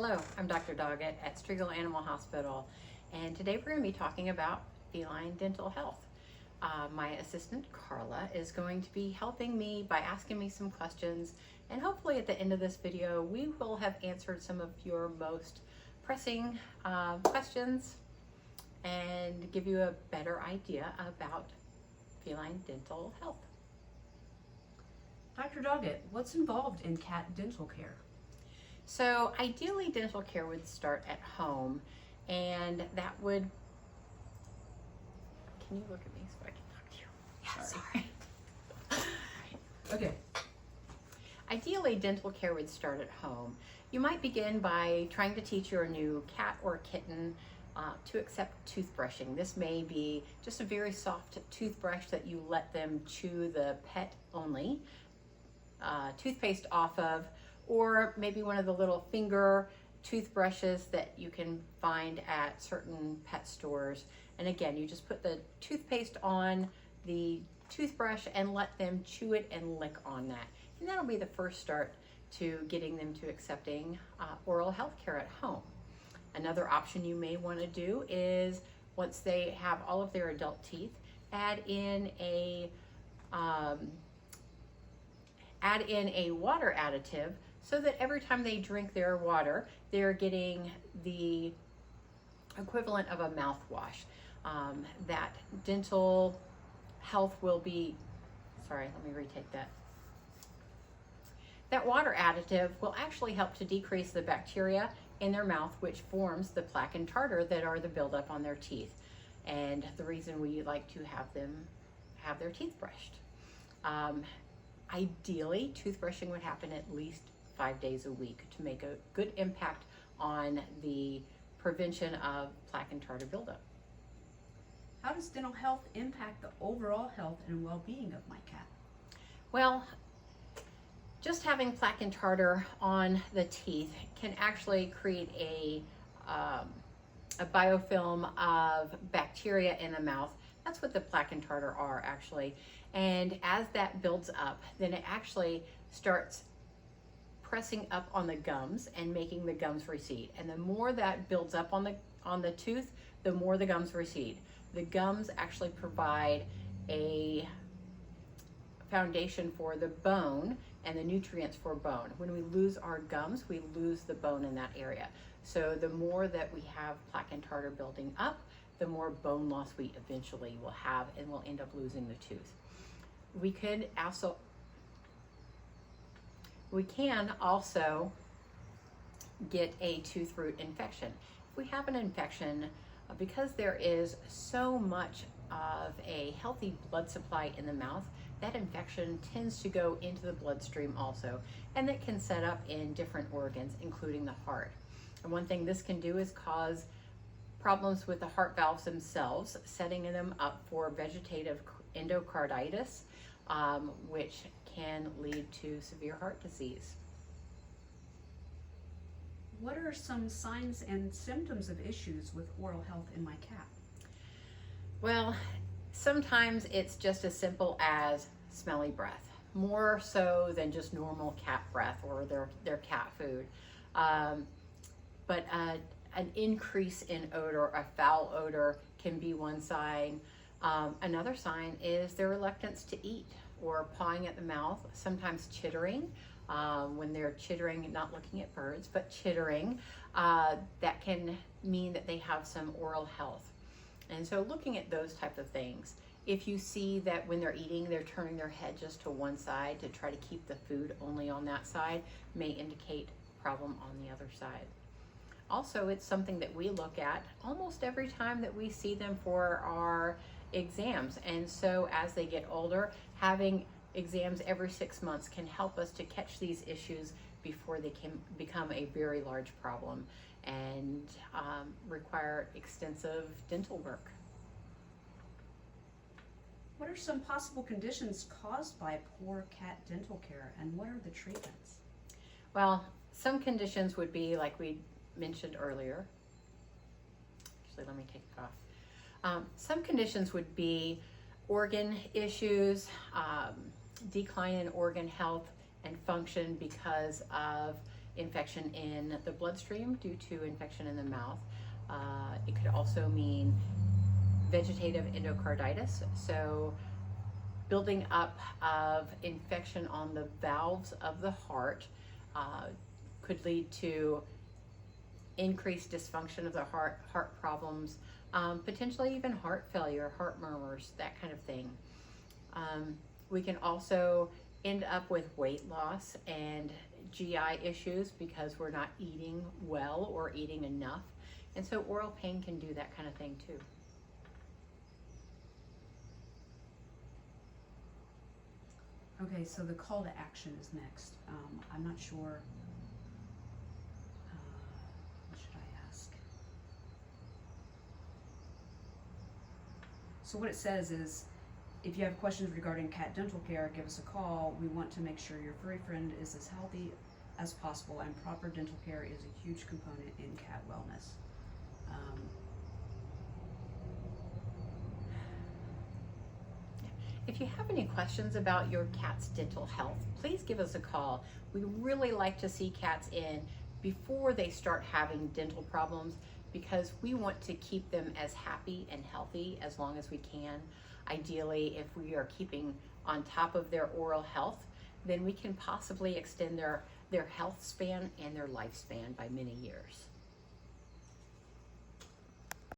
Hello, I'm Dr. Doggett at Striegel Animal Hospital, and today we're going to be talking about feline dental health. My assistant Carla is going to be helping me by asking me some questions, and hopefully at the end of this video we will have answered some of your most pressing questions and give you a better idea about feline dental health. Dr. Doggett, what's involved in cat dental care? So ideally dental care would start at home, and that would, can you look at me so I can talk to you? Yeah, sorry. Okay. Ideally dental care would start at home. You might begin by trying to teach your new cat or kitten to accept toothbrushing. This may be just a very soft toothbrush that you let them chew the pet only toothpaste off of, or maybe one of the little finger toothbrushes that you can find at certain pet stores. And again, you just put the toothpaste on the toothbrush and let them chew it and lick on that. And that'll be the first start to getting them to accepting oral health care at home. Another option you may want to do is, once they have all of their adult teeth, add in a water additive, so that every time they drink their water, they're getting the equivalent of a mouthwash. That dental health will be, sorry, let me retake that. That water additive will actually help to decrease the bacteria in their mouth, which forms the plaque and tartar that are the buildup on their teeth, and the reason we like to have them have their teeth brushed. Ideally, toothbrushing would happen at least 5 days a week to make a good impact on the prevention of plaque and tartar buildup. How does dental health impact the overall health and well-being of my cat? Well, just having plaque and tartar on the teeth can actually create a biofilm of bacteria in the mouth. That's what the plaque and tartar are actually. And as that builds up, then it actually starts pressing up on the gums and making the gums recede. And the more that builds up on the tooth, the more the gums recede. The gums actually provide a foundation for the bone and the nutrients for bone. When we lose our gums, we lose the bone in that area. So the more that we have plaque and tartar building up, the more bone loss we eventually will have, and we'll end up losing the tooth. We can also get a tooth root infection. If we have an infection, because there is so much of a healthy blood supply in the mouth, that infection tends to go into the bloodstream also, and it can set up in different organs, including the heart. And one thing this can do is cause problems with the heart valves themselves, setting them up for vegetative endocarditis, which can lead to severe heart disease. What are some signs and symptoms of issues with oral health in my cat? Well, sometimes it's just as simple as smelly breath, more so than just normal cat breath or their cat food. But an increase in odor, a foul odor, can be one sign. Another sign is their reluctance to eat, or pawing at the mouth, sometimes chittering. When they're chittering, not looking at birds, but chittering, that can mean that they have some oral health. And so looking at those type of things, if you see that when they're eating, they're turning their head just to one side to try to keep the food only on that side, may indicate problem on the other side. Also, it's something that we look at almost every time that we see them for our exams. And so as they get older, having exams every 6 months can help us to catch these issues before they can become a very large problem and require extensive dental work. What are some possible conditions caused by poor cat dental care, and what are the treatments? Well, some conditions would be like we mentioned earlier. Actually, let me take it off. Some conditions would be organ issues, decline in organ health and function because of infection in the bloodstream due to infection in the mouth. It could also mean vegetative endocarditis, so building up of infection on the valves of the heart could lead to increased dysfunction of the heart problems, potentially even heart failure, heart murmurs, that kind of thing. We can also end up with weight loss and GI issues because we're not eating well or eating enough. And so oral pain can do that kind of thing too. Okay, so the call to action is next. I'm not sure. What should I ask? So what it says is, if you have questions regarding cat dental care, give us a call. We want to make sure your furry friend is as healthy as possible, and proper dental care is a huge component in cat wellness. If you have any questions about your cat's dental health, please give us a call. We really like to see cats in before they start having dental problems because we want to keep them as happy and healthy as long as we can. Ideally, if we are keeping on top of their oral health, then we can possibly extend their health span and their lifespan by many years.